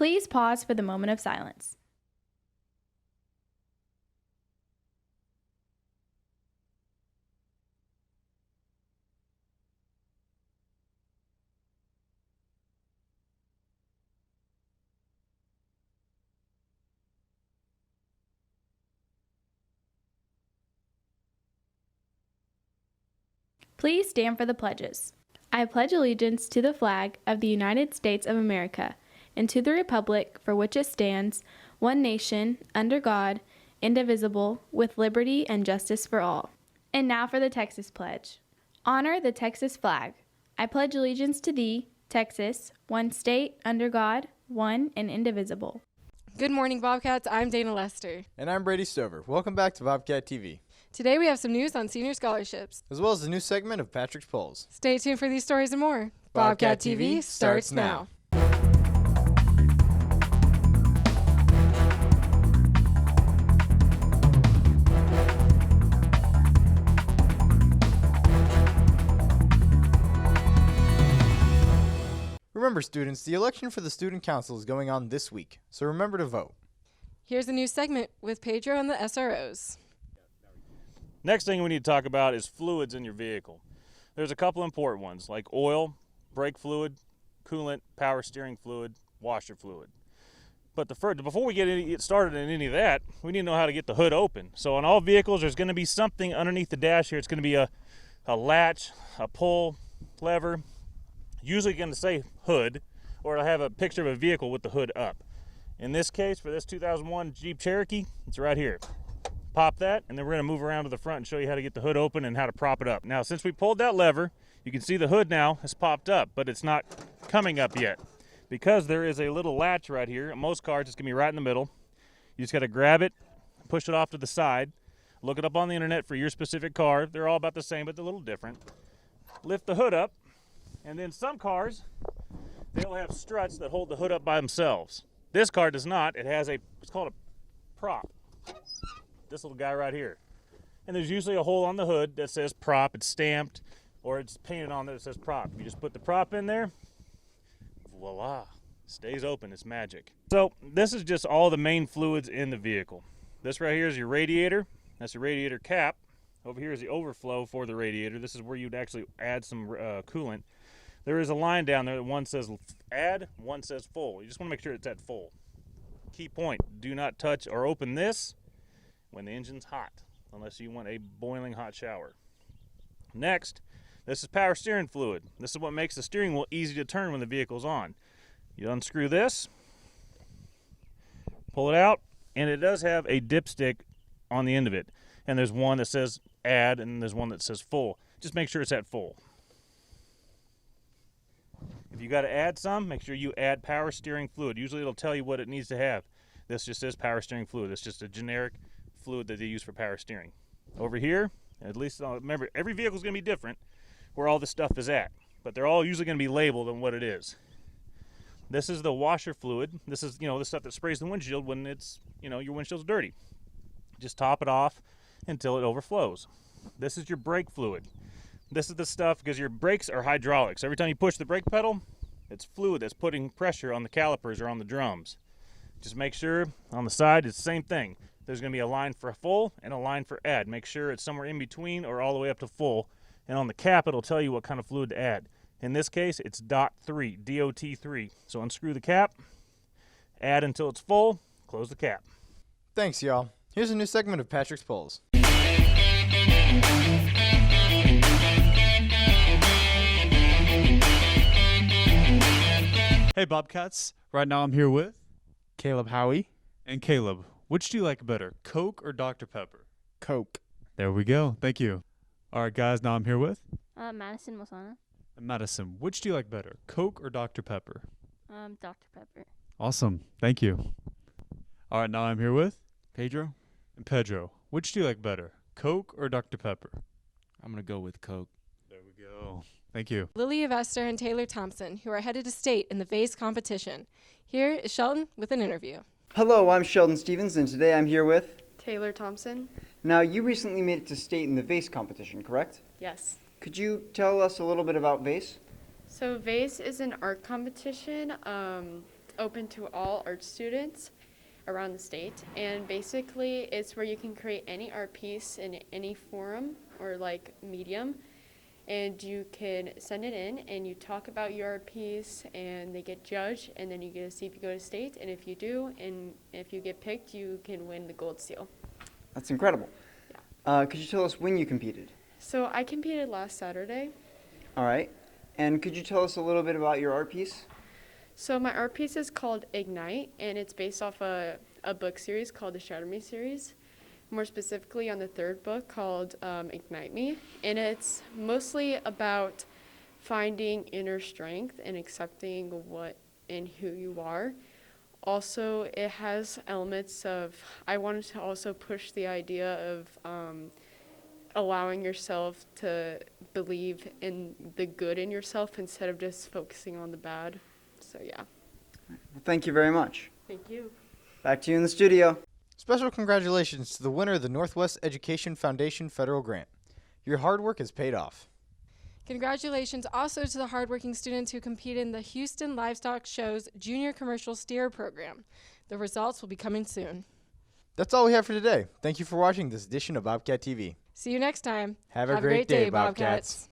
Please pause for the moment of silence. Please stand for the pledges. I pledge allegiance to the flag of the United States of America and to the republic for which it stands, one nation, under God, indivisible, with liberty and justice for all. And now for the Texas Pledge. Honor the Texas flag. I pledge allegiance to thee, Texas, one state, under God, one and indivisible. Good morning, Bobcats. I'm Dana Lester. And I'm Brady Stover. Welcome back to Bobcat TV. Today we have some news on senior scholarships, as well as a new segment of Patrick's Polls. Stay tuned for these stories and more. Bobcat TV starts now. Remember, students, the election for the Student Council is going on this week, so remember to vote. Here's a new segment with Pedro and the SROs. Next thing we need to talk about is fluids in your vehicle. There's a couple important ones like oil, brake fluid, coolant, power steering fluid, washer fluid. But before we get started in any of that, we need to know how to get the hood open. So on all vehicles, there's going to be something underneath the dash here. It's going to be a latch, a pull, lever, usually going to say hood, or it'll have a picture of a vehicle with the hood up. In this case, for this 2001 Jeep Cherokee, it's right here. Pop that, and then we're going to move around to the front and show you how to get the hood open and how to prop it up. Now, since we pulled that lever, you can see the hood now has popped up, but it's not coming up yet because there is a little latch right here. In most cars, it's going to be right in the middle. You just got to grab it, push it off to the side, look it up on the internet for your specific car. They're all about the same, but they're a little different. Lift the hood up, and then some cars, they'll have struts that hold the hood up by themselves. This car does not. It has it's called a prop. This little guy right here. And there's usually a hole on the hood that says prop. It's stamped or it's painted on there that says prop. You just put the prop in there, voila, stays open. It's magic. So this is just all the main fluids in the vehicle. This right here is your radiator. That's the radiator cap. Over here is the overflow for the radiator. This is where you'd actually add some coolant. There is a line down there that one says add, one says full. You just want to make sure it's at full. Key point, do not touch or open this when the engine's hot, unless you want a boiling hot shower. Next, this is power steering fluid. This is what makes the steering wheel easy to turn when the vehicle's on. You unscrew this, pull it out, and it does have a dipstick on the end of it. And there's one that says add, and there's one that says full. Just make sure it's at full. If you got to add some, make sure you add power steering fluid. Usually it'll tell you what it needs to have. This just says power steering fluid. It's just a generic fluid that they use for power steering. Over here, at least remember, every vehicle is going to be different where all this stuff is at, but they're all usually going to be labeled on what it is. This is the washer fluid. This is, the stuff that sprays the windshield when it's, your windshield's dirty. Just top it off until it overflows. This is your brake fluid. This is the stuff because your brakes are hydraulics. Every time you push the brake pedal, it's fluid that's putting pressure on the calipers or on the drums. Just make sure on the side it's the same thing. There's going to be a line for full and a line for add. Make sure it's somewhere in between or all the way up to full. And on the cap, it'll tell you what kind of fluid to add. In this case, it's DOT3, DOT3. So unscrew the cap, add until it's full, close the cap. Thanks, y'all. Here's a new segment of Patrick's Polls. Hey Bobcats, right now I'm here with Caleb Howie. and Caleb. Which do you like better, Coke or Dr. Pepper? Coke. There we go. Thank you. All right, guys, now I'm here with Madison Mosana. Madison. Which do you like better, Coke or Dr. Pepper? Dr. Pepper. Awesome. Thank you. All right, now I'm here with Pedro. and Pedro. Which do you like better, Coke or Dr. Pepper? I'm going to go with Coke. There we go. Thank you. Lily Avester and Taylor Thompson, who are headed to state in the vase competition. Here is Shelton with an interview. Hello, I'm Sheldon Stevens, and today I'm here with Taylor Thompson. Now, you recently made it to state in the vase competition, correct? Yes. Could you tell us a little bit about vase? So vase is an art competition. open to all art students around the state, and basically it's where you can create any art piece in any forum or like medium, and you can send it in and you talk about your art piece and they get judged, and then you get to see if you go to state, and if you do and if you get picked, you can win the gold seal. That's incredible. Yeah. Could you tell us when you competed? So I competed last Saturday. All right. And could you tell us a little bit about your art piece? So my art piece is called Ignite, and it's based off a book series called the Shatter Me series, more specifically on the third book called Ignite Me. And it's mostly about finding inner strength and accepting what and who you are. Also, it has elements of, I wanted to also push the idea of allowing yourself to believe in the good in yourself instead of just focusing on the bad. So yeah. Well, thank you very much. Thank you. Back to you in the studio. Special congratulations to the winner of the Northwest Education Foundation federal grant. Your hard work has paid off. Congratulations also to the hardworking students who competed in the Houston Livestock Show's Junior Commercial Steer program. The results will be coming soon. That's all we have for today. Thank you for watching this edition of Bobcat TV. See you next time. Have a great day, Bobcats.